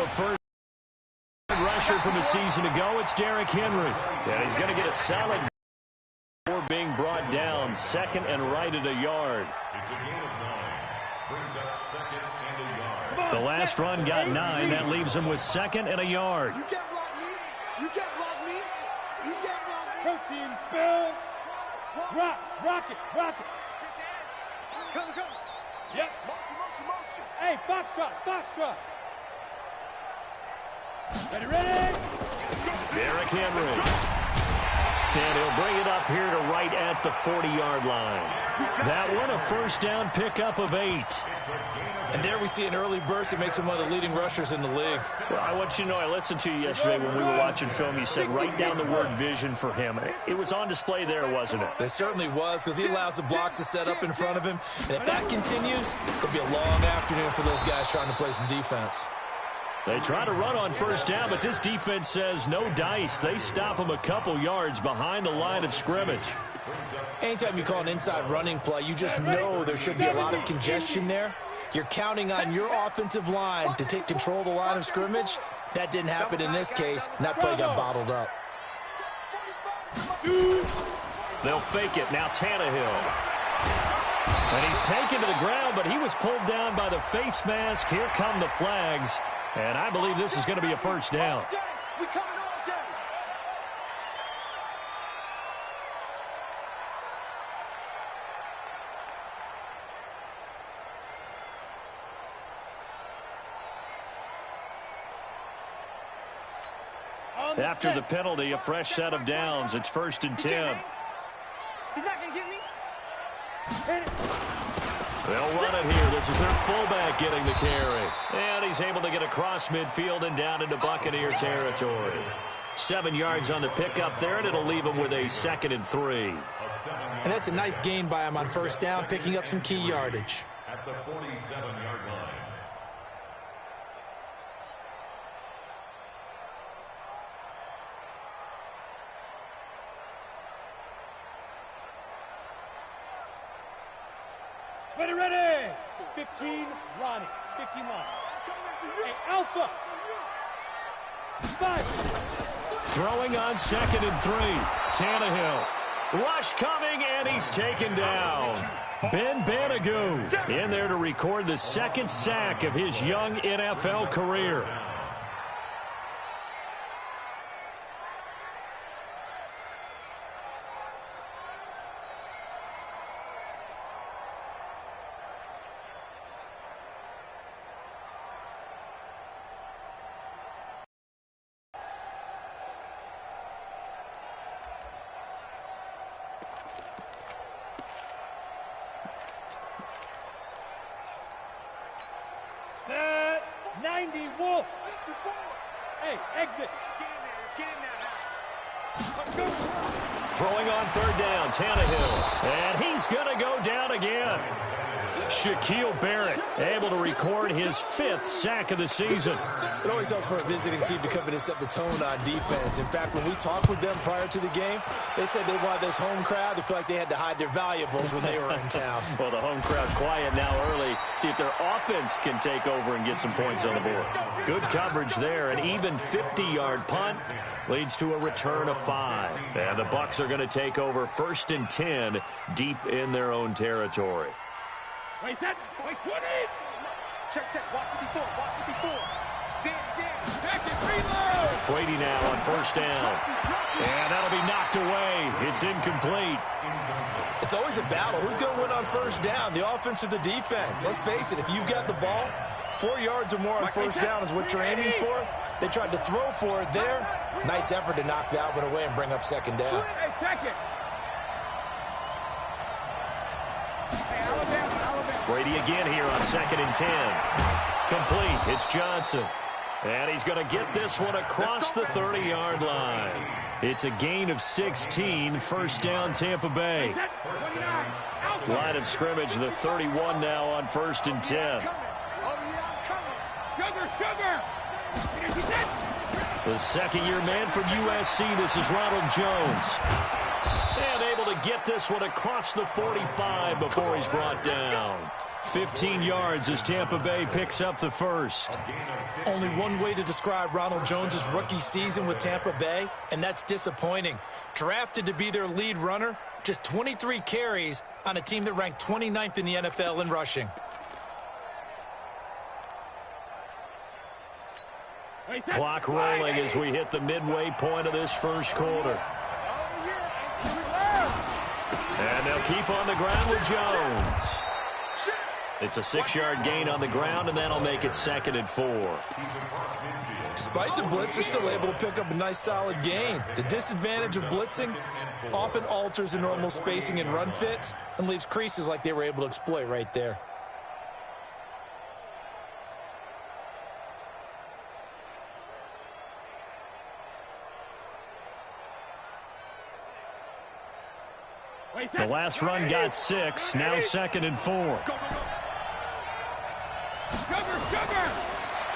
first rusher from a season ago. It's Derrick Henry. And he's going to get a solid before being brought down. Second and right at a yard. It's a gain of 9. Brings up second and a yard. The last run got 9. That leaves him with second and a yard. You can't block me. You can't block me. You can't block me. Protein spill. Rock it. Come. Yep. Motion. Hey, foxtrot. Ready. Derrick Henry. And he'll bring it up here to right at the 40-yard line. That one, a first down pickup of 8. And there we see an early burst that makes him one of the leading rushers in the league. Well, I want you to know, I listened to you yesterday when we were watching film. You said write down the word vision for him. It was on display there, wasn't it? It certainly was, because he allows the blocks to set up in front of him. And if that continues, it'll be a long afternoon for those guys trying to play some defense. They try to run on first down, but this defense says no dice. They stop him a couple yards behind the line of scrimmage. Anytime you call an inside running play, you just know there should be a lot of congestion there. You're counting on your offensive line to take control of the line of scrimmage. That didn't happen in this case, and that play got bottled up. They'll fake it. Now Tannehill. And he's taken to the ground, but he was pulled down by the face mask. Here come the flags. And I believe this is going to be a first down. We coming all day. After the penalty, a fresh set of downs. It's first and 10. He's not going to get me. They'll run it here. This is their fullback getting the carry. And he's able to get across midfield and down into Buccaneer territory. 7 yards on the pickup there, and it'll leave him with a 2nd and 3. And that's a nice gain by him on first down, picking up some key yardage. At the 47-yard line. Ready. 15, Ronnie. 15 line. Hey, Alpha. 5. Throwing on 2nd and 3. Tannehill. Rush coming, and he's taken down. Ben Banogu in there to record the 2nd sack of his young NFL career. Set. 90, Wolf. Hey, exit. Throwing on 3rd down, Tannehill. And he's going to go down again. Shaquille Barrett able to record his 5th sack of the season. It always helps for a visiting team to come in and set the tone on defense. In fact, when we talked with them prior to the game, they said they wanted this home crowd to feel like they had to hide their valuables when they were in town. Well, the home crowd quiet now early. See if their offense can take over and get some points on the board. Good coverage there. An even 50-yard punt leads to a return of 5. And the Bucs are going to take over 1st and 10 deep in their own territory. Wait, 20. Check. Watch the before. Second, reload. Brady now on 1st down. And that'll be knocked away. It's incomplete. It's always a battle. Who's going to win on 1st down, the offense or the defense? Let's face it, if you've got the ball, 4 yards or more on 1st down is what you're aiming for. They tried to throw for it there. Nice effort to knock that one away and bring up 2nd down. Hey, check it. Brady again here on 2nd and 10. Complete. It's Johnson. And he's going to get this one across the 30-yard line. It's a gain of 16. 1st down, Tampa Bay. Line of scrimmage, the 31 now on 1st and 10. Sugar. The 2nd-year man from USC, this is Ronald Jones. And able to get this one across the 45 before he's brought down. 15 yards as Tampa Bay picks up the first. Only one way to describe Ronald Jones' rookie season with Tampa Bay, and that's disappointing. Drafted to be their lead runner, just 23 carries on a team that ranked 29th in the NFL in rushing. Clock rolling as we hit the midway point of this first quarter. And they'll keep on the ground with Jones. It's a 6-yard gain on the ground, and that'll make it 2nd and 4. Despite the blitz, they're still able to pick up a nice solid gain. The disadvantage of blitzing often alters the normal spacing and run fits and leaves creases like they were able to exploit right there. The last run got 6, now 2nd and 4.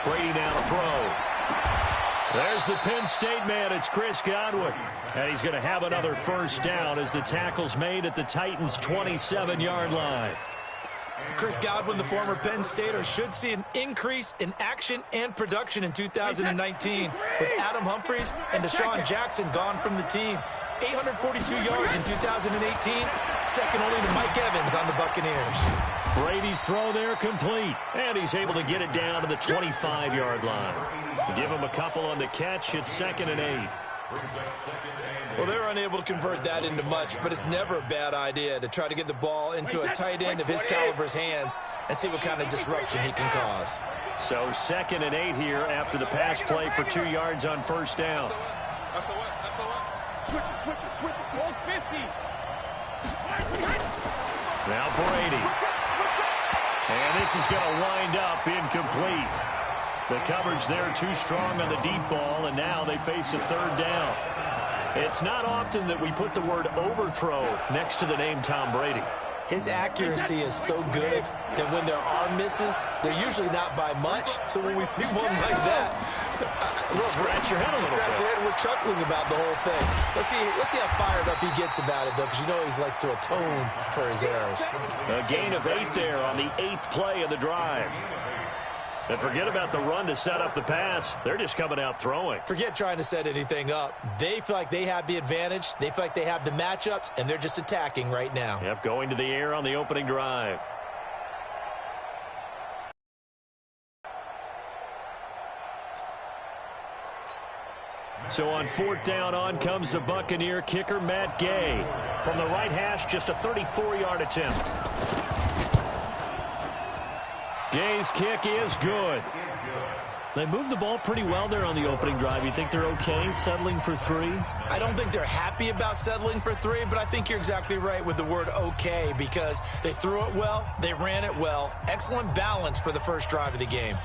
Brady now to throw. There's the Penn State man. It's Chris Godwin. And he's going to have another first down as the tackle's made at the Titans' 27-yard line. Chris Godwin, the former Penn Stater, should see an increase in action and production in 2019 with Adam Humphries and Deshaun Jackson gone from the team. 842 yards in 2018, second only to Mike Evans on the Buccaneers. Brady's throw there complete, and he's able to get it down to the 25-yard line. Give him a couple on the catch. It's 2nd and 8. Well, they're unable to convert that into much, but it's never a bad idea to try to get the ball into a tight end of his caliber's hands and see what kind of disruption he can cause. So 2nd and 8 here after the pass play for 2 yards on first down. Switch it. Goal 50. Now Brady. And this is going to wind up incomplete. The coverage there too strong on the deep ball, and now they face a 3rd down. It's not often that we put the word overthrow next to the name Tom Brady. His accuracy is so good that when there are misses, they're usually not by much. So when we see one like that, scratch your head a little bit. We're chuckling about the whole thing. Let's see how fired up he gets about it, though, because you know he likes to atone for his errors. A gain of 8 there on the 8th play of the drive. And forget about the run to set up the pass. They're just coming out throwing. Forget trying to set anything up. They feel like they have the advantage. They feel like they have the matchups, and they're just attacking right now. Yep, going to the air on the opening drive. So on 4th down, on comes the Buccaneer kicker, Matt Gay. From the right hash, just a 34-yard attempt. Gay's kick is good. They moved the ball pretty well there on the opening drive. You think they're okay settling for 3? I don't think they're happy about settling for 3, but I think you're exactly right with the word okay, because they threw it well, they ran it well. Excellent balance for the first drive of the game.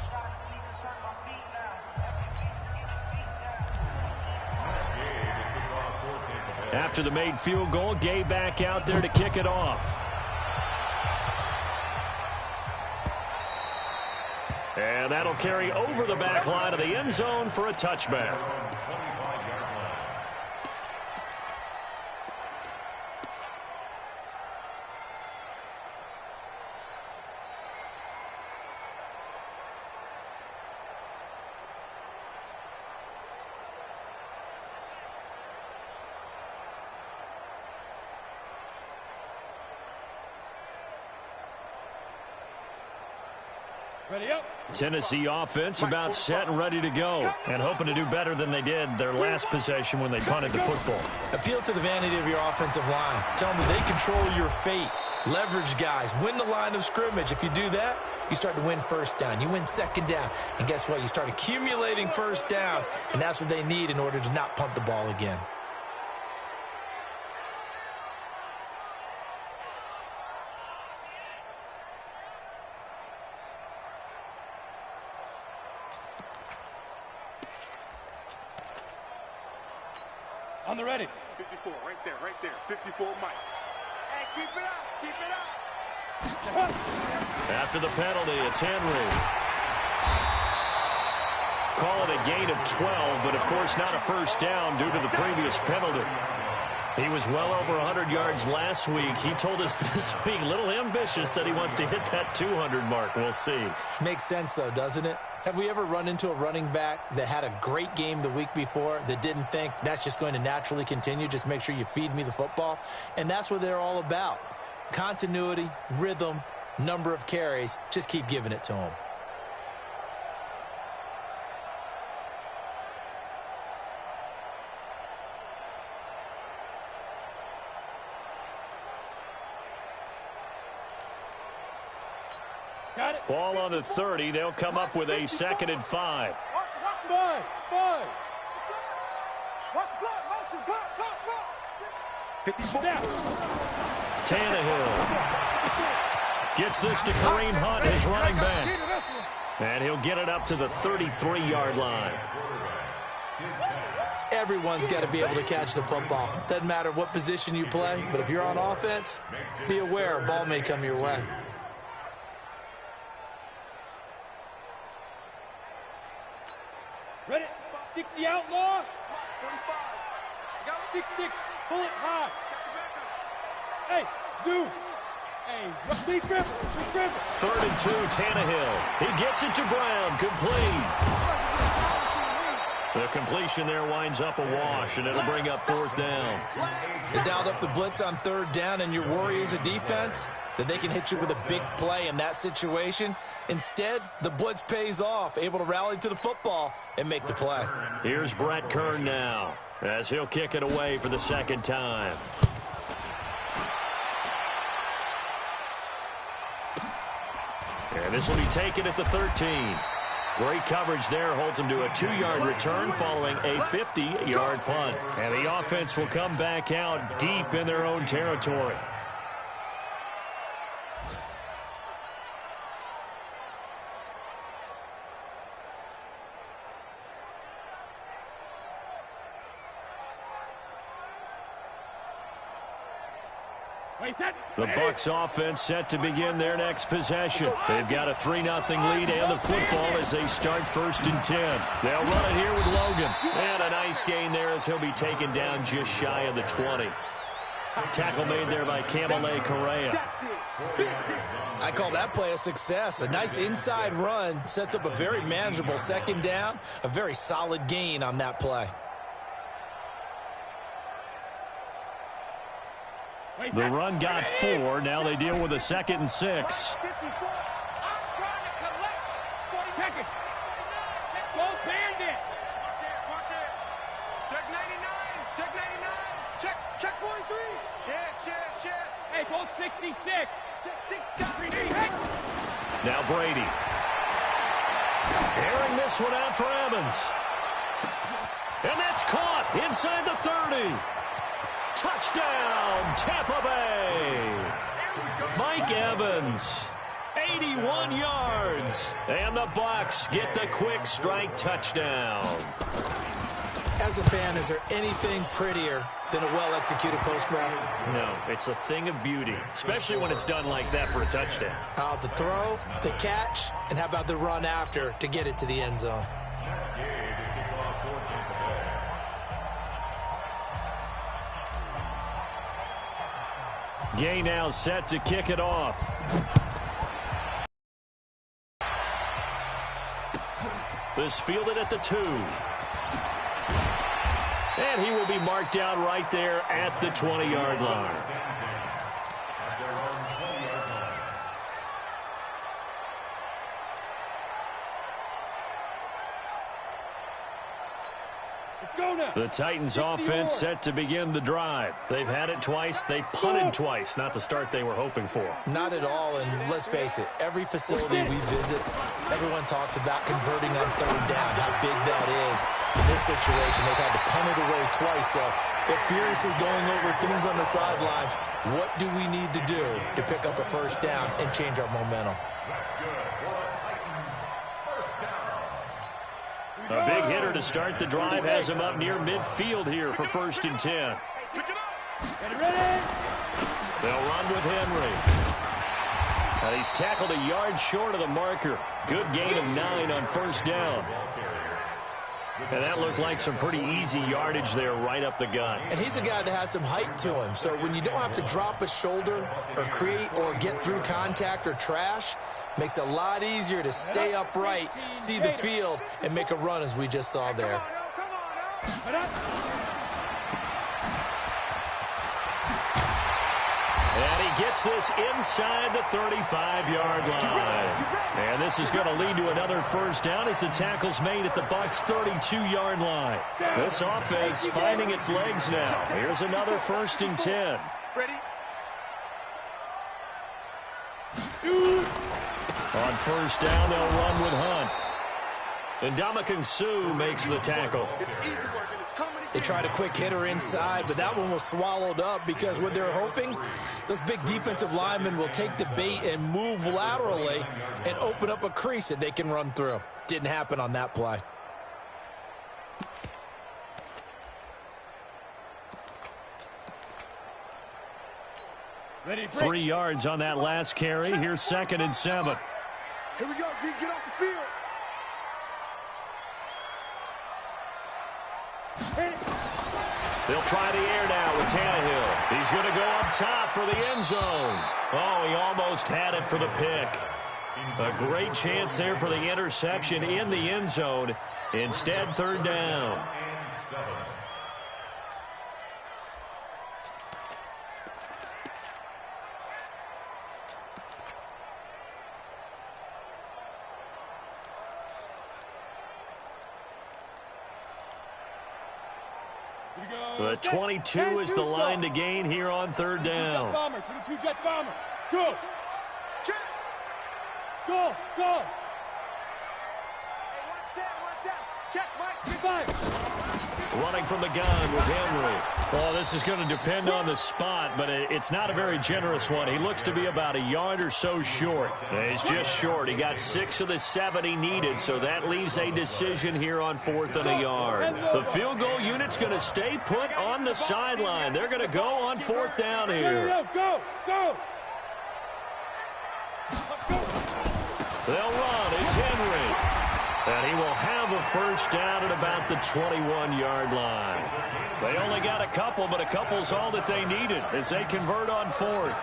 After the made field goal, Gay back out there to kick it off. And that'll carry over the back line of the end zone for a touchback. Ready up. Tennessee offense about set and ready to go, and hoping to do better than they did their last possession when they punted the football. Appeal to the vanity of your offensive line. Tell them they control your fate. Leverage guys. Win the line of scrimmage. If you do that, you start to win first down. You win second down. And guess what? You start accumulating first downs, and that's what they need in order to not punt the ball again. On the ready. 54, right there. 54, Mike. Hey, keep it up. After the penalty, it's Henry. Call it a gain of 12, but of course not a first down due to the previous penalty. He was well over 100 yards last week. He told us this week, a little ambitious, said he wants to hit that 200 mark. We'll see. Makes sense, though, doesn't it? Have we ever run into a running back that had a great game the week before that didn't think that's just going to naturally continue? Just make sure you feed me the football. And that's what they're all about. Continuity, rhythm, number of carries. Just keep giving it to them. Got it. Ball on the 30. They'll come up with a 2nd and 5. Five. Tannehill gets this to Kareem Hunt, his running back. And he'll get it up to the 33-yard line. Everyone's got to be able to catch the football. Doesn't matter what position you play, but if you're on offense, be aware a ball may come your way. Ready? 60 outlaw. 6-6. Pull it high. Hey, zoom. Hey, Lee Griffin. 3rd and 2, Tannehill. He gets it to Brown. Complete. The completion there winds up a wash, and it'll bring up 4th down. They dialed up the blitz on 3rd down, and your worry as a defense that they can hit you with a big play in that situation. Instead, the blitz pays off, able to rally to the football and make the play. Here's Brett Kern now, as he'll kick it away for the 2nd time. And this will be taken at the 13. Great coverage there, holds him to a 2-yard return following a 50-yard punt. And the offense will come back out deep in their own territory. The Bucs offense set to begin their next possession. They've got a 3-0 lead and the football as they start 1st and 10. They'll run it here with Logan. And a nice gain there as he'll be taken down just shy of the 20. Tackle made there by Camelé Correa. I call that play a success. A nice inside run sets up a very manageable 2nd down. A very solid gain on that play. The run got 4. Now they deal with a 2nd and 6. I'm trying to collect 40 seconds. Go Bandit. Check 99. Check 99. Check 43. Check. Hey, go 66. Now Brady. Airing this one out for Evans. And that's caught inside the 30. Touchdown, Tampa Bay. Mike Evans, 81 yards. And the Bucs get the quick strike touchdown. As a fan, is there anything prettier than a well-executed post route? No, it's a thing of beauty, especially when it's done like that for a touchdown. The throw, the catch, and how about the run after to get it to the end zone? Gay now set to kick it off. This fielded at the 2. And he will be marked down right there at the 20-yard line. The Titans offense set to begin the drive. They've had it twice. They've punted twice. Not the start they were hoping for. Not at all, and let's face it, every facility we visit, everyone talks about converting on 3rd down, how big that is. In this situation, they've had to punt it away twice, so they're furiously going over things on the sidelines. What do we need to do to pick up a 1st down and change our momentum? A big hitter to start the drive has him up near midfield here for 1st and 10. They'll run with Henry. And he's tackled a yard short of the marker. Good gain of 9 on 1st down. And that looked like some pretty easy yardage there right up the gut. And he's a guy that has some height to him. So when you don't have to drop a shoulder or create or get through contact or trash, makes it a lot easier to stay upright, see the field, and make a run as we just saw there. And he gets this inside the 35-yard line. And this is going to lead to another first down as the tackle's made at the Bucs' 32-yard line. This offense finding its legs now. Here's another 1st and 10. Ready? On first down, they'll run with Hunt. And Ndamukong Suh makes the tackle. It's easy work and it's coming. They tried a quick hitter inside, but that one was swallowed up because what they're hoping, those big defensive linemen will take the bait and move laterally and open up a crease that they can run through. Didn't happen on that play. Ready, 3 yards on that last carry. Here's 2nd and 7. Here we go, G. Get off the field. They'll try the air now with Tannehill. He's going to go up top for the end zone. Oh, he almost had it for the pick. A great chance there for the interception in the end zone. Instead, 3rd down. The 22 is the line to gain here on 3rd down. Bomber, 22 jet bomber. Go. Check. Go. Go. Hey, one set. Check, Mike. Get by. Running from the gun with Henry. Well, this is going to depend on the spot, but it's not a very generous one. He looks to be about a yard or so short. He's just short. He got 6 of the 7 he needed, so that leaves a decision here on 4th and a yard. The field goal unit's going to stay put on the sideline. They're going to go on 4th down here. Go. They'll run. It's Henry. And he will have a first down at about the 21-yard line. They only got a couple, but a couple's all that they needed as they convert on 4th.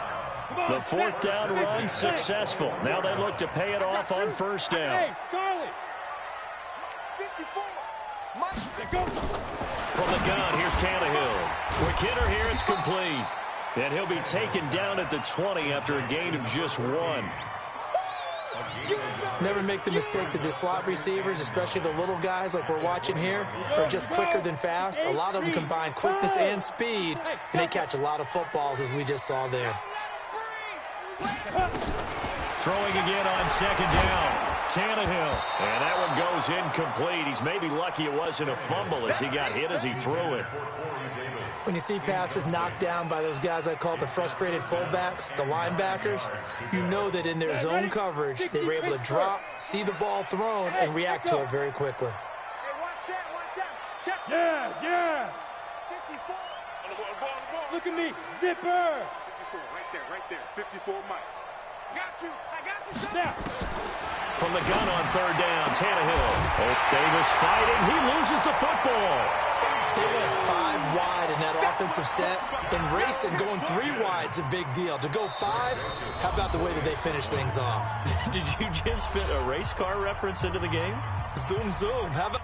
The 4th down run successful. Now they look to pay it off on 1st down. Hey, Charlie. 54. Mike. From the gun, here's Tannehill. Quick hitter here, it's complete. And he'll be taken down at the 20 after a gain of just 1. Never make the mistake that the slot receivers, especially the little guys like we're watching here, are just quicker than fast. A lot of them combine quickness and speed, and they catch a lot of footballs, as we just saw there. Throwing again on 2nd down. Tannehill. And that one goes incomplete. He's maybe lucky it wasn't a fumble as he got hit as he threw it. When you see passes knocked down by those guys I call the frustrated fullbacks, the linebackers, you know that in their zone coverage, they were able to drop, see the ball thrown, and react to it very quickly. Hey, one set. Check. Yes. 54. On the ball. Look at me. Zipper. 54, right there. 54, Mike. I got you, son. Now. From the gun on 3rd down, Tannehill. Hope Davis fighting. He loses the football. They went 5 wide in that offensive set, and racing going 3 wide's a big deal. To go 5, how about the way that they finish things off? Did you just fit a race car reference into the game? Zoom. How about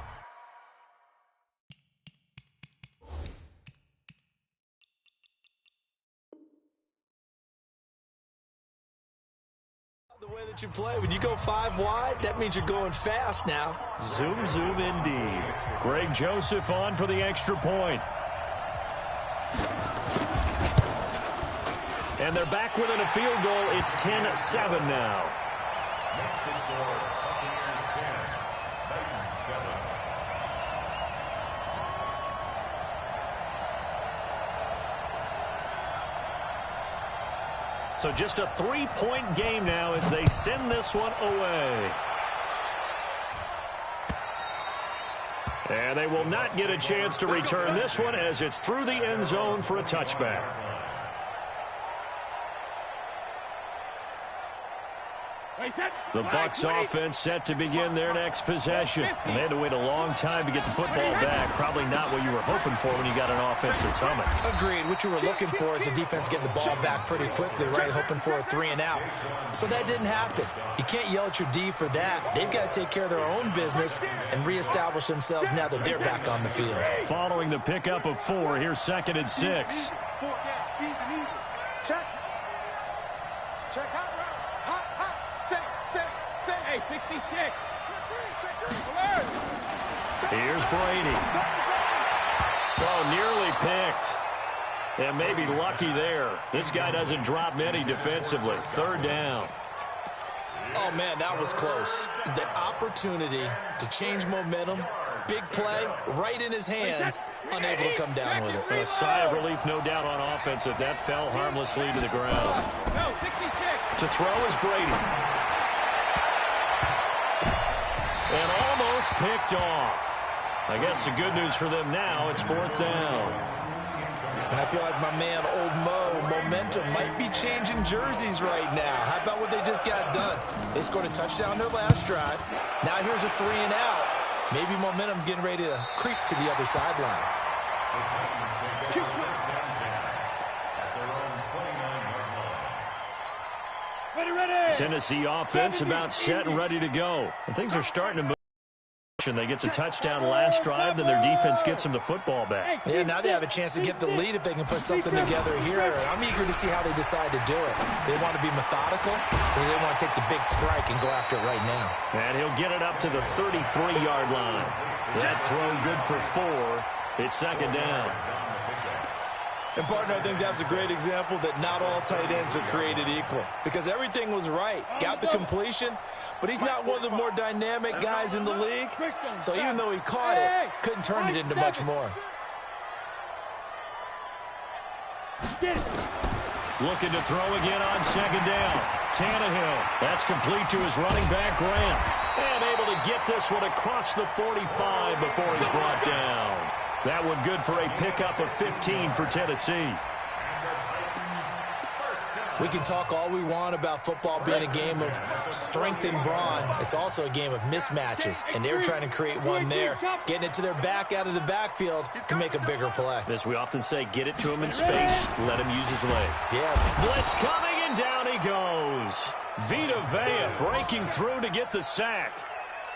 the way that you play? When you go 5 wide, that means you're going fast now. Zoom indeed. Greg Joseph on for the extra point. And they're back within a field goal. It's 10-7 now. Next to score, Buccaneers 10, Titans 7. So just a 3-point game now as they send this one away. And they will not get a chance to return this one as it's through the end zone for a touchback. Wait, that. The Bucs offense set to begin their next possession. And they had to wait a long time to get the football back. Probably not what you were hoping for when you got an offense that's humming. Agreed. What you were looking for is the defense getting the ball back pretty quickly, right? Hoping for a 3-and-out. So that didn't happen. You can't yell at your D for that. They've got to take care of their own business and reestablish themselves now that they're back on the field. Following the pickup of 4, here's 2nd and 6. Check. Check hot route. Hot. Say. Hey, 66. Check three. Alert. Here's Brady. Oh, nearly picked. And maybe lucky there. This guy doesn't drop many defensively. 3rd down. Oh, man, that was close. The opportunity to change momentum, big play, right in his hands, unable to come down with it. A sigh of relief, no doubt, on offense if that fell harmlessly to the ground. No, 66. To throw is Brady. And almost picked off. I guess the good news for them now, it's 4th down. And I feel like my man, Old Mo, momentum might be changing jerseys right now. How about what they just got done? They scored a touchdown their last drive. Now here's a 3-and-out. Maybe momentum's getting ready to creep to the other sideline. Ready. Tennessee offense about set and ready to go. And things are starting to move. They get the touchdown last drive, then their defense gets them the football back. Yeah, now they have a chance to get the lead if they can put something together here. And I'm eager to see how they decide to do it. They want to be methodical, or they want to take the big strike and go after it right now. And he'll get it up to the 33-yard line. That throw good for 4. It's 2nd down. And, partner, I think that's a great example that not all tight ends are created equal. Because everything was right. Got the completion, but he's not one of the more dynamic guys in the league. So even though he caught it, couldn't turn it into much more. Looking to throw again on 2nd down. Tannehill. That's complete to his running back, Grant. And able to get this one across the 45 before he's brought down. That one good for a pickup of 15 for Tennessee. We can talk all we want about football being a game of strength and brawn. It's also a game of mismatches, and they're trying to create one there, getting it to their back out of the backfield to make a bigger play. As we often say, get it to him in space, let him use his leg. Yeah. Blitz coming, and down he goes. Vita Vea breaking through to get the sack.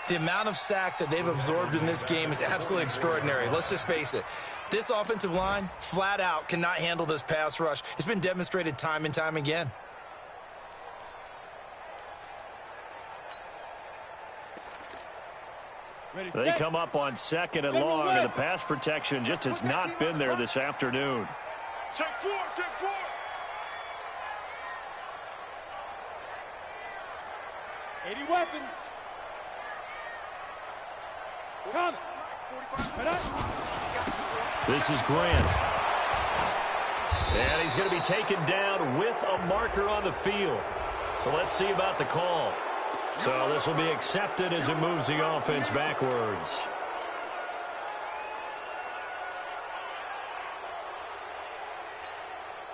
The amount of sacks that they've absorbed in this game is absolutely extraordinary. Let's just face it. This offensive line, flat out, cannot handle this pass rush. It's been demonstrated time and time again. They come up on 2nd and long, and the pass protection just has not been there this afternoon. Check 4. 80 weapon. Come. This is Grant. And he's going to be taken down with a marker on the field. So let's see about the call. So this will be accepted as it moves the offense backwards.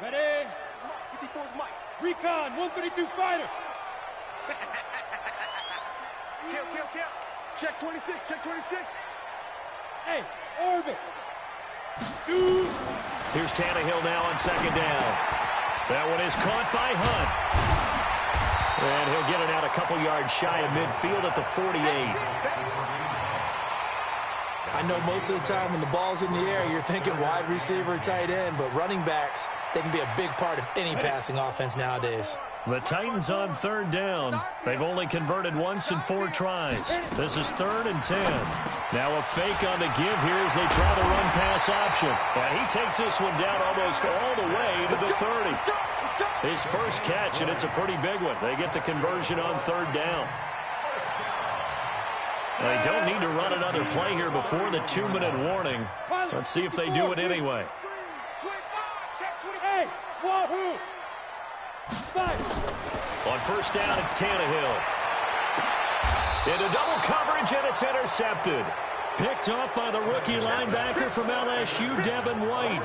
Ready. 54's Mike. Recon, 132 fighter. Kill. Check 26. Hey, orbit. Shoot. Here's Tannehill now on 2nd down. That one is caught by Hunt. And he'll get it out a couple yards shy of midfield at the 48. I know most of the time when the ball's in the air, you're thinking wide receiver, tight end, but running backs, they can be a big part of any passing offense nowadays. The Titans on 3rd down. They've only converted once in 4 tries. This is 3rd and 10. Now a fake on the give here as they try the run-pass option. And he takes this one down almost all the way to the 30. His first catch, and it's a pretty big one. They get the conversion on 3rd down. They don't need to run another play here before the 2-minute warning. Let's see if they do it anyway. Hey, wahoo. On 1st down, it's Tannehill. Into double coverage, and it's intercepted. Picked off by the rookie linebacker from LSU, Devin White.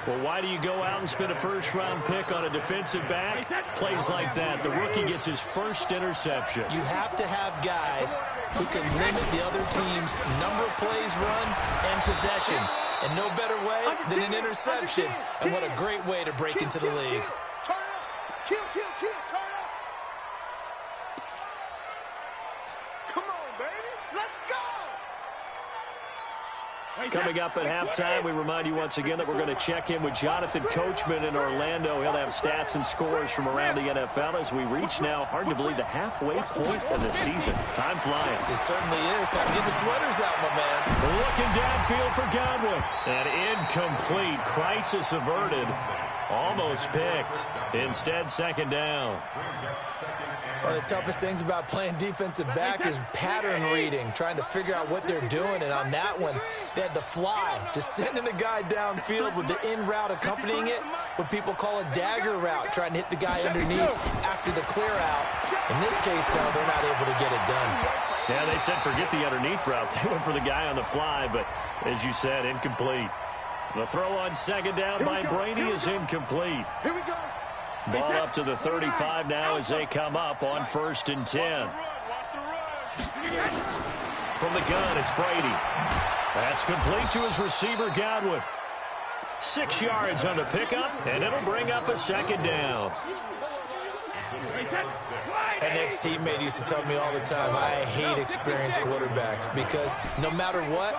Well, why do you go out and spend a first-round pick on a defensive back? Plays like that. The rookie gets his first interception. You have to have guys who can limit the other team's number of plays run and possessions. And no better way than an interception. And what a great way to break into the league. Turn up. Kill, turn up. Come on, baby. Let's go. Coming up at halftime, we remind you once again that we're going to check in with Jonathan Coachman in Orlando. He'll have stats and scores from around the NFL as we reach now, hard to believe, the halfway point of the season. Time flying. It certainly is. Time to get the sweaters out, my man. Looking downfield for Godwin. And incomplete. Crisis averted. Almost picked. Instead, second down. One of the toughest things about playing defensive back is pattern reading, trying to figure out what they're doing. And on that one, they had the fly, just sending a guy downfield with the in route accompanying it, what people call a dagger route, trying to hit the guy underneath after the clear out. In this case, though, they're not able to get it done. Yeah, they said forget the underneath route. They went for the guy on the fly, but as you said, incomplete. The throw on second down by Brady is incomplete. Here we go. Ball up to the 35 now as they come up on 1st and 10. From the gun, it's Brady. That's complete to his receiver, Godwin. 6 yards on the pickup, and it'll bring up a second down. An ex-teammate used to tell me all the time, I hate experienced quarterbacks because no matter what,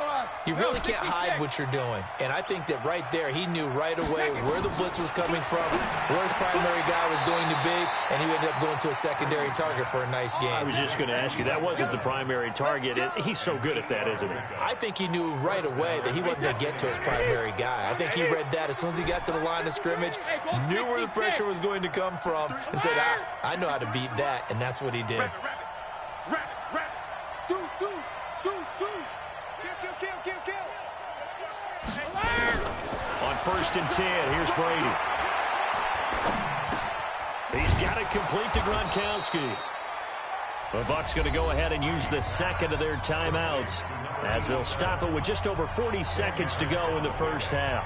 you really can't hide what you're doing. And I think that right there, he knew right away where the blitz was coming from, where his primary guy was going to be, and he ended up going to a secondary target for a nice game. I was just going to ask you, that wasn't the primary target. He's so good at that, isn't he? I think he knew right away that he wasn't going to get to his primary guy. I think he read that as soon as he got to the line of scrimmage, knew where the pressure was going to come from, and said, I know how to beat that, and that's what he did. On 1st and 10, here's Brady. He's got it complete to Gronkowski. The Bucs going to go ahead and use the second of their timeouts as they'll stop it with just over 40 seconds to go in the first half.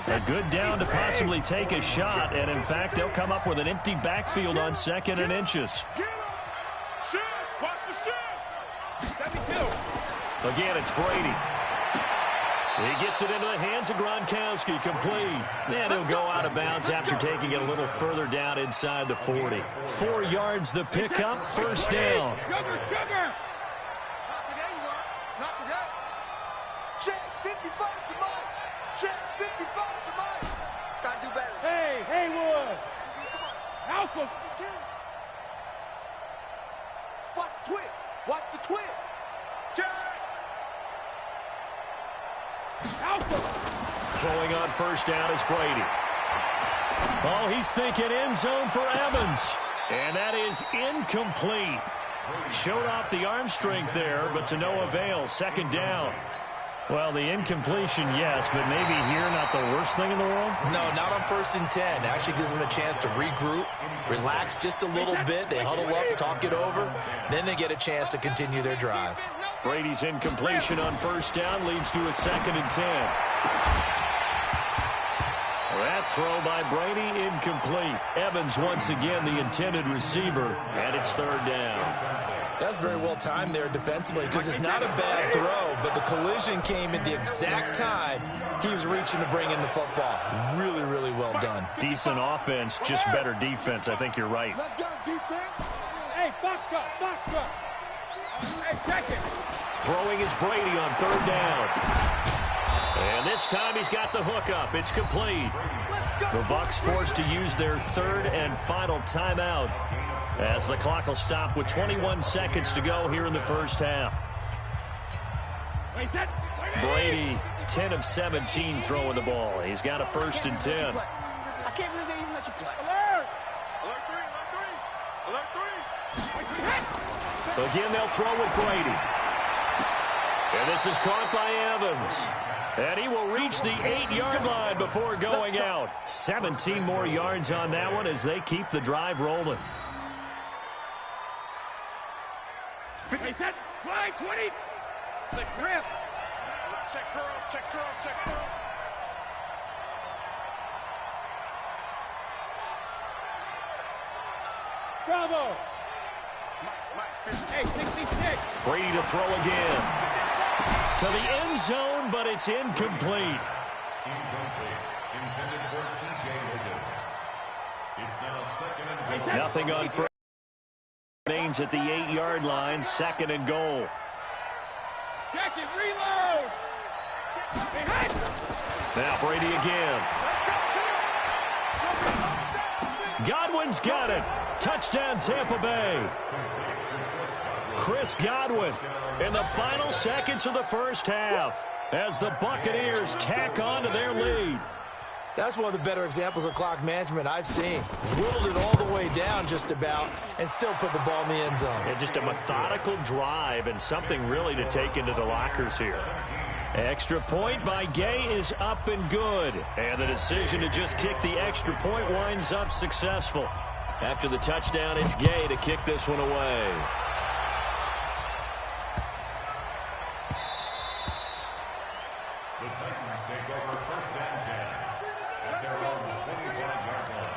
A good down to possibly take a shot, and in fact, they'll come up with an empty backfield on 2nd and inches. Again, it's Brady. He gets it into the hands of Gronkowski, complete. And he'll go out of bounds after taking it a little further down inside the 40. 4 yards the pickup, first down. Sugar! Not today, you are. Not today. Check 55 to Mike. Check 55 to Mike. Gotta do better. Hey, Haywood. Alpha. Watch the twist. Watch the twist. Check. Alpha. Throwing on first down is Brady. Oh, he's thinking end zone for Evans. And that is incomplete. Showed off the arm strength there, but to no avail. Second down. Well, the incompletion, yes, but maybe here not the worst thing in the world? No, not on 1st and 10. It actually gives them a chance to regroup, relax just a little bit. They huddle up, talk it over. Then they get a chance to continue their drive. Brady's incompletion on first down leads to a 2nd and 10. That throw by Brady, incomplete. Evans once again the intended receiver, and it's 3rd down. That's very well timed there defensively because it's not a bad throw, but the collision came at the exact time he was reaching to bring in the football. Really, really well done. Decent offense, just better defense. I think you're right. Let's go, defense. Hey, box truck. Hey, check it. Throwing is Brady on 3rd down. And this time he's got the hook up. It's complete. The Bucs forced to use their 3rd and final timeout as the clock will stop with 21 seconds to go here in the first half. Brady, 10 of 17 throwing the ball. He's got a 1st and 10. I can't believe they even let you play. Alert! Alert 3. Alert 3. Again, they'll throw with Brady. And this is caught by Evans. And he will reach the 8-yard line before going out. 17 more yards on that one as they keep the drive rolling. Hey, set, right. 20. 6 grip. Check curls, check curls, check curls. Bravo. Hey, 66. Brady to throw again. To the end zone, but it's incomplete. Incomplete. Intended for T.J. Logan. It's now second and goal. Nothing on first. Remains at the 8-yard line, second and goal. Check it, reload. Hey, Now Brady again. Godwin's got it. Touchdown, Tampa Bay. Chris Godwin in the final seconds of the first half as the Buccaneers tack on to their lead. That's one of the better examples of clock management I've seen. Whittled it all the way down just about and still put the ball in the end zone. Yeah, just a methodical drive and something really to take into the lockers here. Extra point by Gay is up and good. And the decision to just kick the extra point winds up successful. After the touchdown, it's Gay to kick this one away. The Titans take over first and 10 at their own 25-yard line.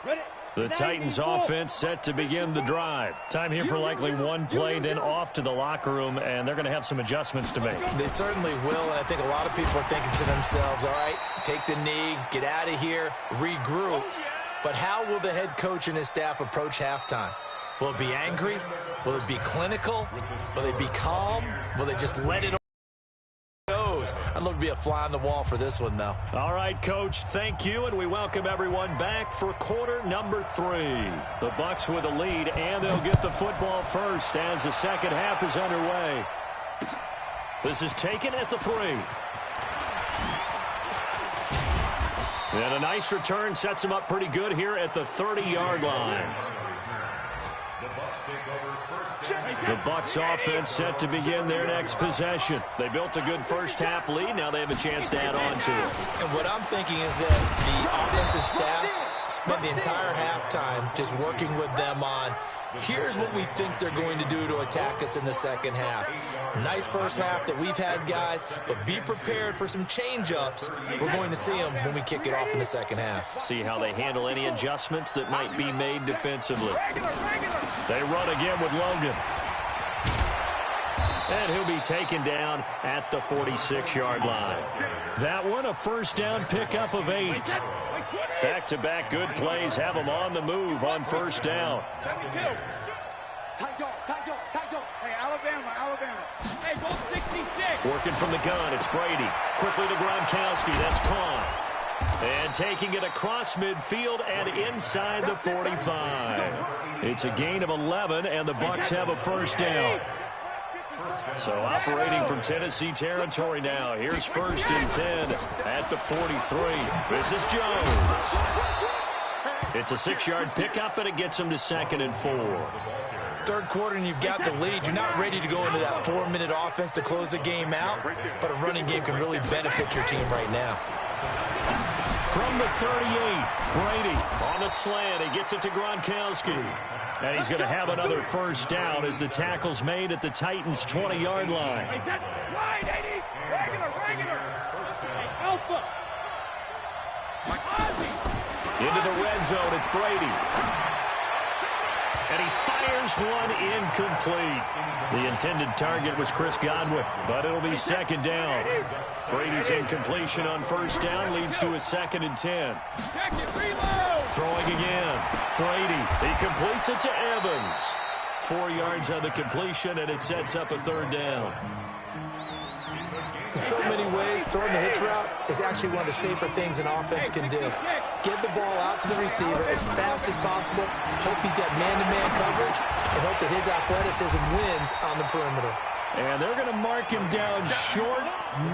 ready. The Titans offense set to begin the drive. Time here for likely one play, then off to the locker room, and they're going to have some adjustments to make. They certainly will, and I think a lot of people are thinking to themselves, all right, take the knee, get out of here, regroup. But how will the head coach and his staff approach halftime? Will it be angry? Will it be clinical? Will they be calm? Will they just let it goes? I'd love to be a fly on the wall for this one, though. All right, Coach, thank you, and we welcome everyone back for quarter number 3. The Bucs with a lead, and they'll get the football first as the second half is underway. This is taken at the 3. And a nice return sets him up pretty good here at the 30-yard line. The Bucs offense set to begin their next possession. They built a good first half lead. Now they have a chance to add on to it. And what I'm thinking is that the offensive staff spent the entire halftime just working with them on, here's what we think they're going to do to attack us in the second half. Nice first half that we've had, guys, but be prepared for some change-ups. We're going to see them when we kick it off in the second half. See how they handle any adjustments that might be made defensively. They run again with Logan. And he'll be taken down at the 46-yard line. That one a first down pickup of 8. Back-to-back good plays have them on the move on first down. Hey, Alabama. Hey, go 66. Working from the gun, it's Brady. Quickly to Gronkowski, that's caught. And taking it across midfield and inside the 45. It's a gain of 11, and the Bucs have a first down. So operating from Tennessee territory now. Here's first and 10 at the 43. This is Jones. It's a 6-yard pickup, and it gets him to second and 4. Third quarter and you've got the lead. You're not ready to go into that 4-minute offense to close the game out, but a running game can really benefit your team right now. From the 38, Brady on the slant. He gets it to Gronkowski. And he's going to have another first down as the tackle's made at the Titans' 20-yard line. Wide 80. Regular. Hey, Alpha. Into the red zone, it's Brady. And he fires one incomplete. The intended target was Chris Godwin, but it'll be second down. Brady's incompletion on first down leads to a second and 10. Check it, reload. Throwing again. Brady, he completes it to Evans. 4 yards on the completion, and it sets up a third down. In so many ways, throwing the hitch route is actually one of the safer things an offense can do. Get the ball out to the receiver as fast as possible, hope he's got man-to-man coverage, and hope that his athleticism wins on the perimeter. And they're going to mark him down short,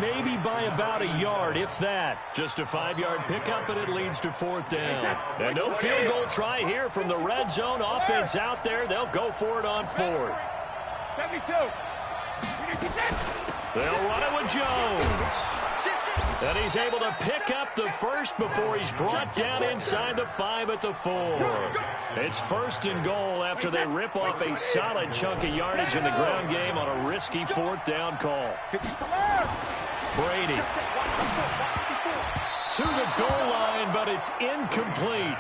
maybe by about a yard, if that. Just a 5-yard pickup, and it leads to fourth down. And no field goal try here from the red zone. Offense out there. They'll go for it on fourth. 72. They'll run it with Jones. And he's able to pick up the first before he's brought down inside the 5 at the 4. It's 1st and goal after they rip off a solid chunk of yardage in the ground game on a risky 4th down call. Brady to the goal line, but it's incomplete.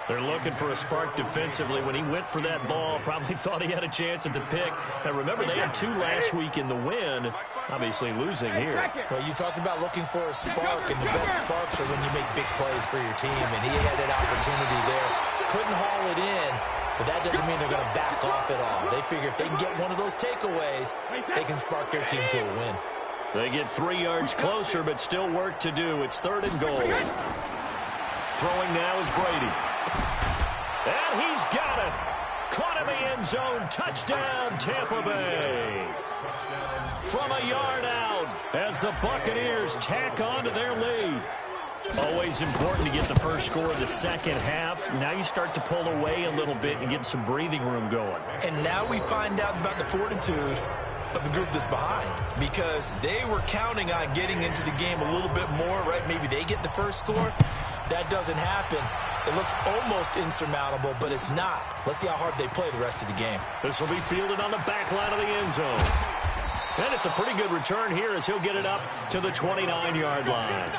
They're looking for a spark defensively. When he went for that ball, probably thought he had a chance at the pick. And remember, they had 2 last week in the win, obviously losing here. Well, you talked about looking for a spark, and the best sparks are when you make big plays for your team, and he had that opportunity there. Couldn't haul it in, but that doesn't mean they're going to back off at all. They figure if they can get one of those takeaways, they can spark their team to a win. They get 3 yards closer, but still work to do. It's 3rd and goal. Throwing now is Brady. And he's got it. Caught in the end zone. Touchdown, Tampa Bay. From a yard out as the Buccaneers tack on to their lead. Always important to get the first score of the second half. Now you start to pull away a little bit and get some breathing room going. And now we find out about the fortitude of the group that's behind, because they were counting on getting into the game a little bit more, right? Maybe they get the first score. That doesn't happen. It looks almost insurmountable, but it's not. Let's see how hard they play the rest of the game. This will be fielded on the back line of the end zone. And it's a pretty good return here as he'll get it up to the 29-yard line.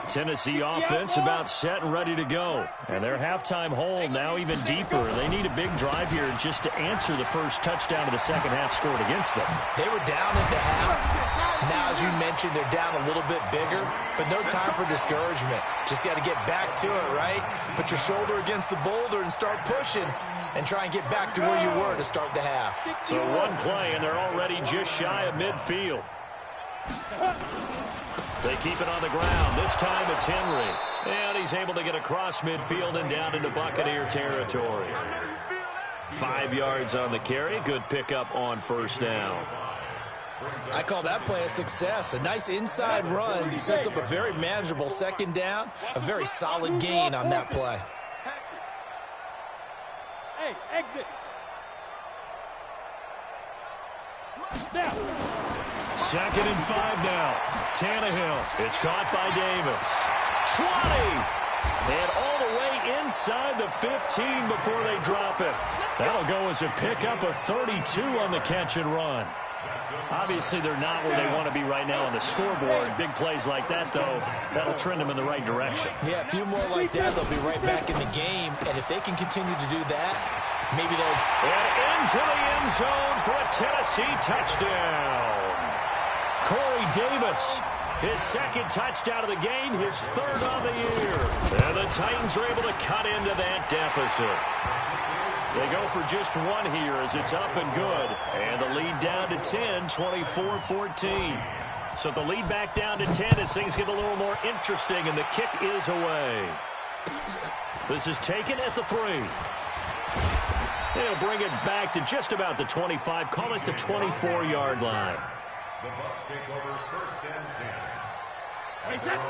Tennessee offense about set and ready to go. And their halftime hole now even deeper. They need a big drive here just to answer the first touchdown of the second half scored against them. They were down at the half. Now, as you mentioned, they're down a little bit bigger, but no time for discouragement. Just got to get back to it, right? Put your shoulder against the boulder and start pushing and try and get back to where you were to start the half. So one play, and they're already just shy of midfield. They keep it on the ground. This time it's Henry. And he's able to get across midfield and down into Buccaneer territory. 5 yards on the carry. Good pickup on first down. I call that play a success. A nice inside run sets up a very manageable second down. A very solid gain on that play. Hey, exit. Now. 2nd and 5 now. Tannehill. It's caught by Davis. 20. And all the way inside the 15 before they drop it. That'll go as a pickup of 32 on the catch and run. Obviously, they're not where they want to be right now on the scoreboard. Big plays like that, though, that'll trend them in the right direction. Yeah, a few more like that, they'll be right back in the game. And if they can continue to do that, maybe they'll... And into the end zone for a Tennessee touchdown. Corey Davis, his 2nd touchdown of the game, his 3rd on the year. And the Titans are able to cut into that deficit. They go for just 1 here as it's up and good. And the lead down to 10, 24-14. So the lead back down to 10 as things get a little more interesting, and the kick is away. This is taken at the 3. They'll bring it back to just about the 25, call it the 24-yard line. The Bucs take over 1st and 10.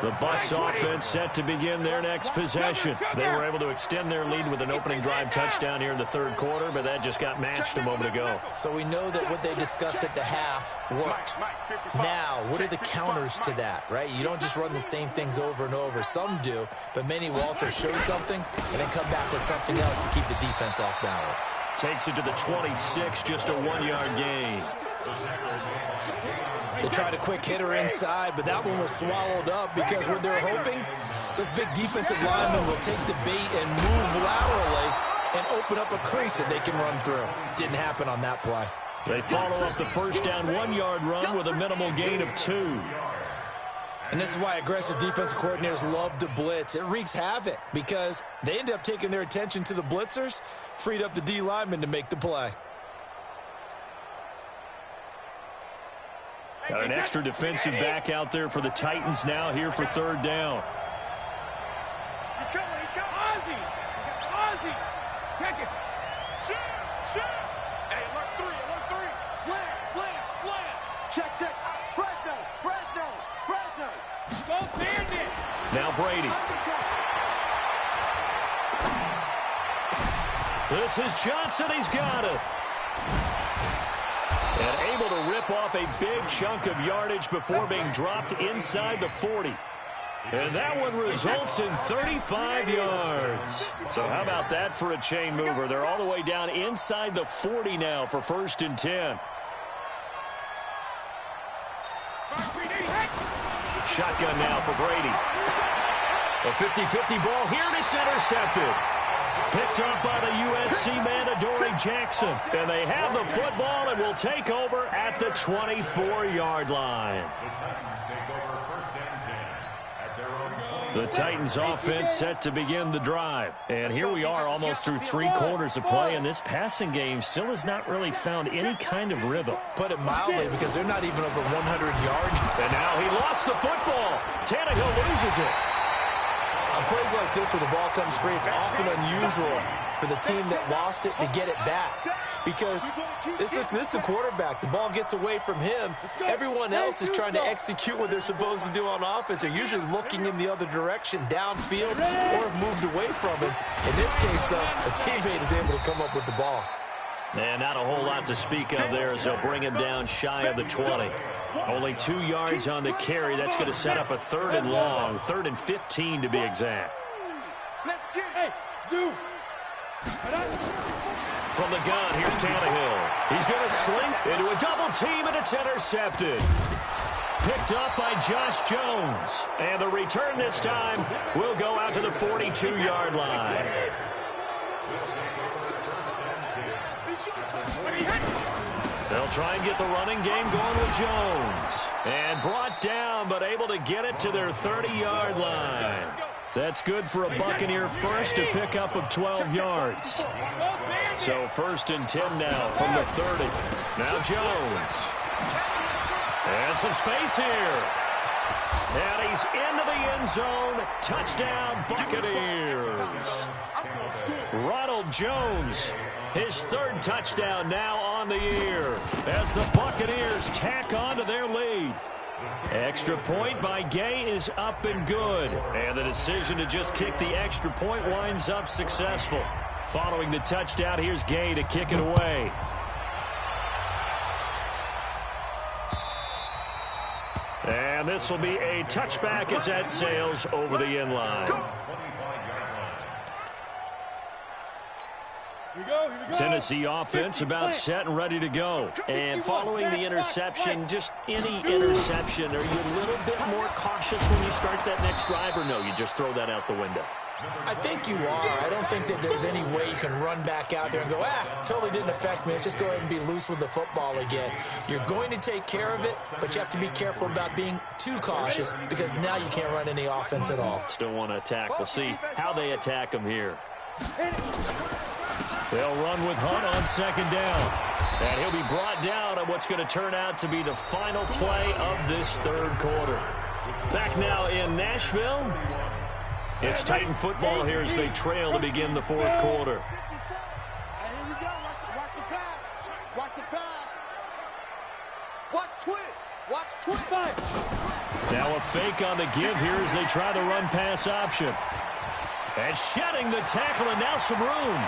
The Bucs offense set to begin their next possession. They were able to extend their lead with an opening drive touchdown here in the 3rd quarter, but that just got matched a moment ago. So we know that what they discussed at the half worked. Now, what are the counters to that, right? You don't just run the same things over and over. Some do, but many will also show something and then come back with something else to keep the defense off balance. Takes it to the 26, just a 1-yard gain. They tried a quick hitter inside, but that one was swallowed up because what they're hoping, those big defensive linemen will take the bait and move laterally and open up a crease that they can run through. Didn't happen on that play. They follow up the first down 1-yard run with a minimal gain of 2. And this is why aggressive defensive coordinators love to blitz. It wreaks havoc because they end up taking their attention to the blitzers, freed up the D linemen to make the play. Got an extra defensive back out there for the Titans now here for 3rd down. He's coming. Ozzie. Ozzie. Check it. Shoot. Hey, alert 3. Slam. Check. Fresno. Go Bandit. Now Brady. This is Johnson. He's got it. And able to rip off a big chunk of yardage before being dropped inside the 40. And that one results in 35 yards. So how about that for a chain mover? They're all the way down inside the 40 now for 1st and 10. Shotgun now for Brady. A 50-50 ball here, and it's intercepted. Picked up by the USC man, Adoree Jackson. And they have the football and will take over at the 24-yard line. The Titans offense set to begin the drive. And here we are almost through 3 quarters of play, and this passing game still has not really found any kind of rhythm. Put it mildly, because they're not even over 100 yards. And now he lost the football. Tannehill loses it. On plays like this where the ball comes free, it's often unusual for the team that lost it to get it back. Because this is the quarterback. The ball gets away from him. Everyone else is trying to execute what they're supposed to do on offense. They're usually looking in the other direction, downfield, or have moved away from him. In this case, though, a teammate is able to come up with the ball. And not a whole lot to speak of there as they'll bring him down shy of the 20. Only 2 yards on the carry. That's going to set up a 3rd and long, 3rd and 15 to be exact. From the gun, here's Tannehill. He's going to sling into a double team, and it's intercepted. Picked up by Josh Jones. And the return this time will go out to the 42-yard line. They'll try and get the running game going with Jones. And brought down, but able to get it to their 30-yard line. That's good for a Buccaneer first, a pickup of 12 yards. So 1st and 10 now from the 30. Now Jones. And some space here. And he's into the end zone. Touchdown, Buccaneers. Ronald Jones, his 3rd touchdown now on the year as the Buccaneers tack on to their lead. Extra point by Gay is up and good. And the decision to just kick the extra point winds up successful. Following the touchdown, here's Gay to kick it away. And this will be a touchback as that sails over the end line. Tennessee offense about set and ready to go. And following the interception, just any interception, are you a little bit more cautious when you start that next drive, or no, you just throw that out the window? I think you are. I don't think that there's any way you can run back out there and go, totally didn't affect me. Let's just go ahead and be loose with the football again. You're going to take care of it, but you have to be careful about being too cautious because now you can't run any offense at all. Still want to attack. We'll see how they attack him here. They'll run with Hunt on 2nd down. And he'll be brought down on what's going to turn out to be the final play of this 3rd quarter. Back now in Nashville. It's Titan football here as they trail to begin the 4th quarter. Hey, here we go. Watch the pass. Watch the pass. Watch twist. Watch twist. Now a fake on the give here as they try the run-pass option. And shedding the tackle, and now some room.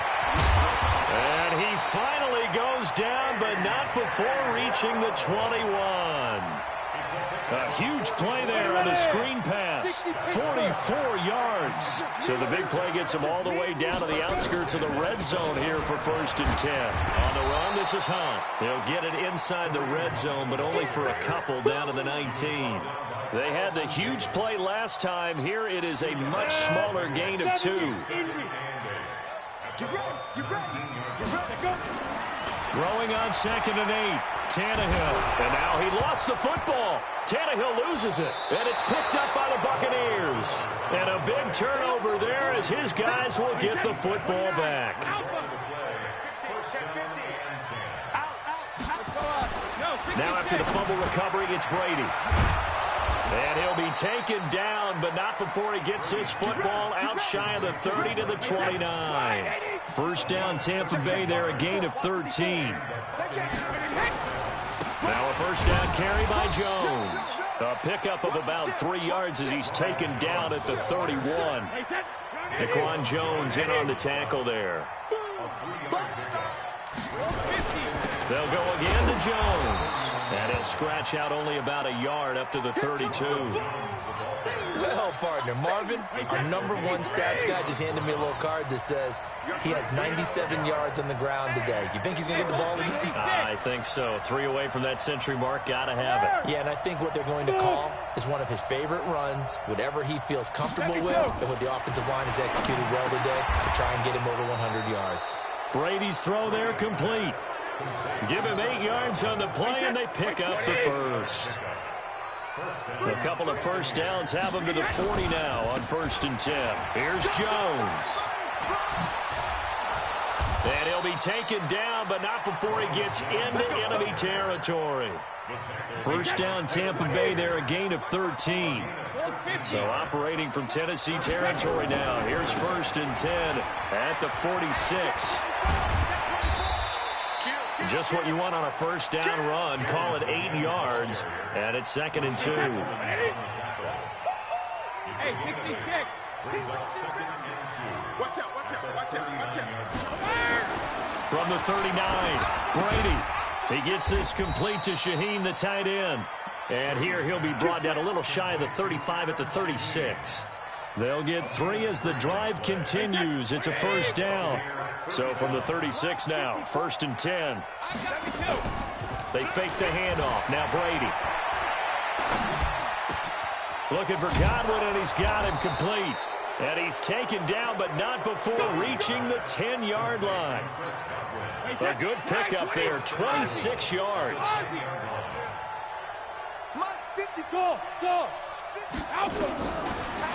And he finally goes down, but not before reaching the 21. A huge play there on the screen pass. 44 yards. So the big play gets him all the way down to the outskirts of the red zone here for 1st and 10. On the run, this is Hunt. They'll get it inside the red zone, but only for a couple down to the 19. They had the huge play last time. Here it is a much smaller gain of 2. Throwing on 2nd and 8. Tannehill. And now he lost the football. Tannehill loses it. And it's picked up by the Buccaneers. And a big turnover there as his guys will get the football back. Now after the fumble recovery, it's Brady. And he'll be taken down, but not before he gets his football out shy of the 30 to the 29. 1st down, Tampa Bay there, a gain of 13. Now a 1st down carry by Jones. A pickup of about 3 yards as he's taken down at the 31. Daquan Jones in on the tackle there. They'll go again to Jones. And he'll scratch out only about a yard up to the 32. Well, partner, Marvin, our #1 stats guy, just handed me a little card that says he has 97 yards on the ground today. You think he's going to get the ball again? I think so. 3 away from that century mark. Got to have it. Yeah, and I think what they're going to call is one of his favorite runs, whatever he feels comfortable with, and what the offensive line has executed well today to try and get him over 100 yards. Brady's throw there complete. Give him 8 yards on the play, and they pick up the first. A couple of first downs have him to the 40 now on 1st and 10. Here's Jones. And he'll be taken down, but not before he gets into enemy territory. First down, Tampa Bay there, a gain of 13. So operating from Tennessee territory now. Here's 1st and 10 at the 46. Just what you want on a first down run. Call it 8 yards, and it's 2nd and 2. Hey, kick. Watch out. From the 39, Brady. He gets this complete to Shaheen, the tight end. And here he'll be brought down a little shy of the 35 at the 36. They'll get 3 as the drive continues. It's a first down. So from the 36 now, 1st and 10. They fake the handoff. Now Brady. Looking for Godwin, and he's got him complete. And he's taken down, but not before reaching the 10-yard line. A good pickup there, 26 yards. Go.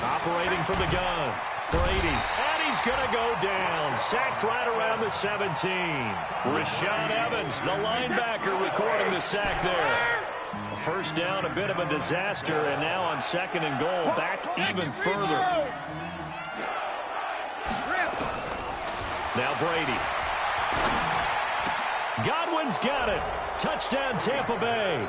Operating from the gun, Brady, and he's going to go down. Sacked right around the 17. Rashaan Evans, the linebacker, recording the sack there. First down, a bit of a disaster, and now on 2nd and goal, back even further. Now Brady. Godwin's got it. Touchdown, Tampa Bay.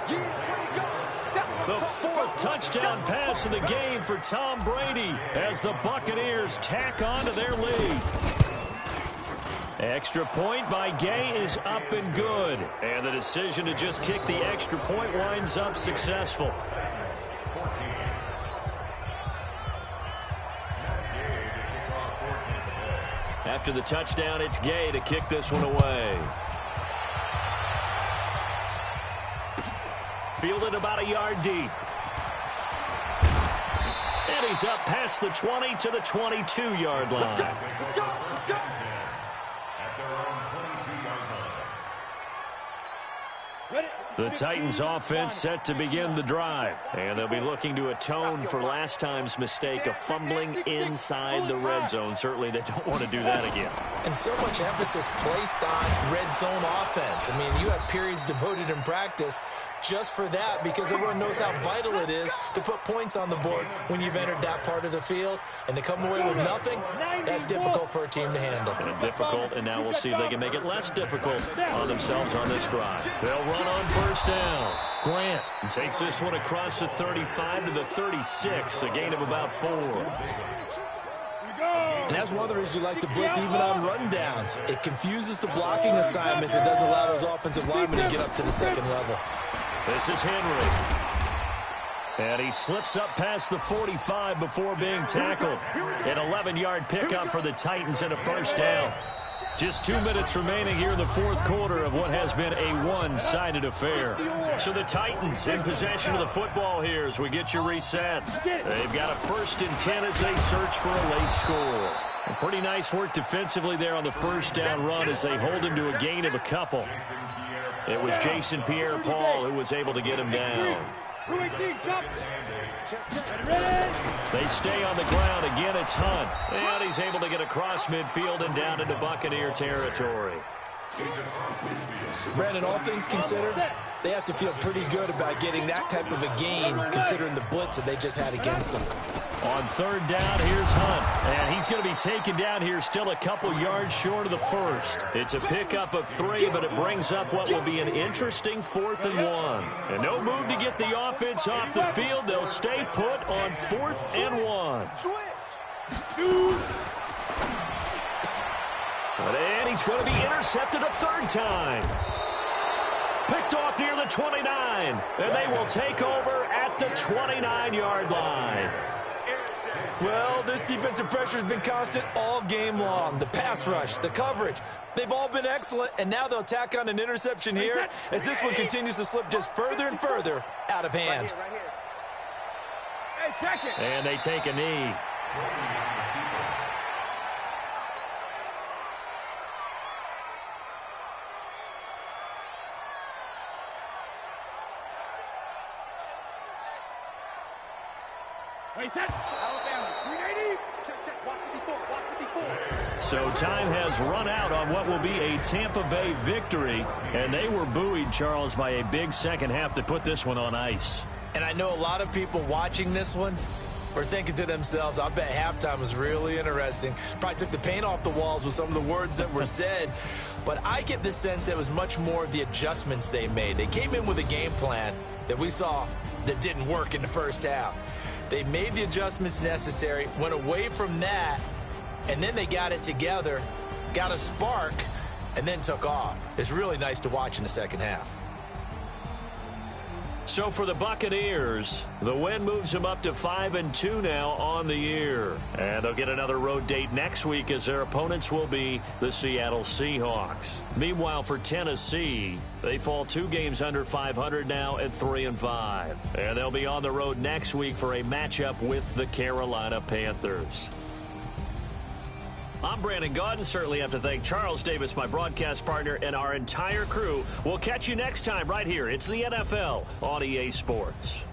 The 4th touchdown pass of the game for Tom Brady as the Buccaneers tack on to their lead. Extra point by Gay is up and good. And the decision to just kick the extra point winds up successful. After the touchdown, it's Gay to kick this one away. Fielded about a yard deep. And he's up past the 20 to the 22-yard line. Let's go. The Titans offense set to begin the drive. And they'll be looking to atone for last time's mistake of fumbling inside the red zone. Certainly they don't want to do that again. And so much emphasis placed on red zone offense. I mean, you have periods devoted in practice just for that because everyone knows how vital it is to put points on the board when you've entered that part of the field. And to come away with nothing, that's difficult for a team to handle. And difficult, and now we'll see if they can make it less difficult on themselves on this drive. They'll run on first down. Grant takes this one across the 35 to the 36, a gain of about 4. And that's one of the reasons you like to blitz even on rundowns. It confuses the blocking assignments. It doesn't allow those offensive linemen to get up to the second level. This is Henry. And he slips up past the 45 before being tackled. An 11-yard pickup for the Titans and a first down. Just 2 minutes remaining here in the fourth quarter of what has been a one-sided affair. So the Titans in possession of the football here as we get you reset. They've got a 1st and 10 as they search for a late score. Pretty nice work defensively there on the first down run as they hold him to a gain of a couple. It was Jason Pierre-Paul who was able to get him down. They stay on the ground. Again, it's Hunt. And he's able to get across midfield and down into Buccaneer territory. Brandon, all things considered, they have to feel pretty good about getting that type of a gain considering the blitz that they just had against them. On third down, here's Hunt. And he's going to be taken down here still a couple yards short of the first. It's a pickup of 3, but it brings up what will be an interesting 4th and 1. And no move to get the offense off the field. They'll stay put on 4th and 1. And he's going to be intercepted a 3rd time. Picked off near the 29. And they will take over at the 29-yard line. Well, this defensive pressure has been constant all game long. The pass rush, the coverage, they've all been excellent, and now they'll tack on an interception here as this one continues to slip just further and further out of hand. Right here. Hey, check it. And they take a knee. Wait, set. Alabama, 380. Check. Watch the before. So time has run out on what will be a Tampa Bay victory. And they were buoyed, Charles, by a big second half to put this one on ice. And I know a lot of people watching this one were thinking to themselves, I bet halftime was really interesting. Probably took the paint off the walls with some of the words that were said. But I get the sense that it was much more of the adjustments they made. They came in with a game plan that we saw that didn't work in the first half. They made the adjustments necessary, went away from that, and then they got it together, got a spark, and then took off. It's really nice to watch in the second half. So for the Buccaneers, the win moves them up to 5-2 now on the year. And they'll get another road date next week as their opponents will be the Seattle Seahawks. Meanwhile, for Tennessee, they fall 2 games under 500 now at 3-5. And they'll be on the road next week for a matchup with the Carolina Panthers. I'm Brandon Gaudin. Certainly have to thank Charles Davis, my broadcast partner, and our entire crew. We'll catch you next time right here. It's the NFL on EA Sports.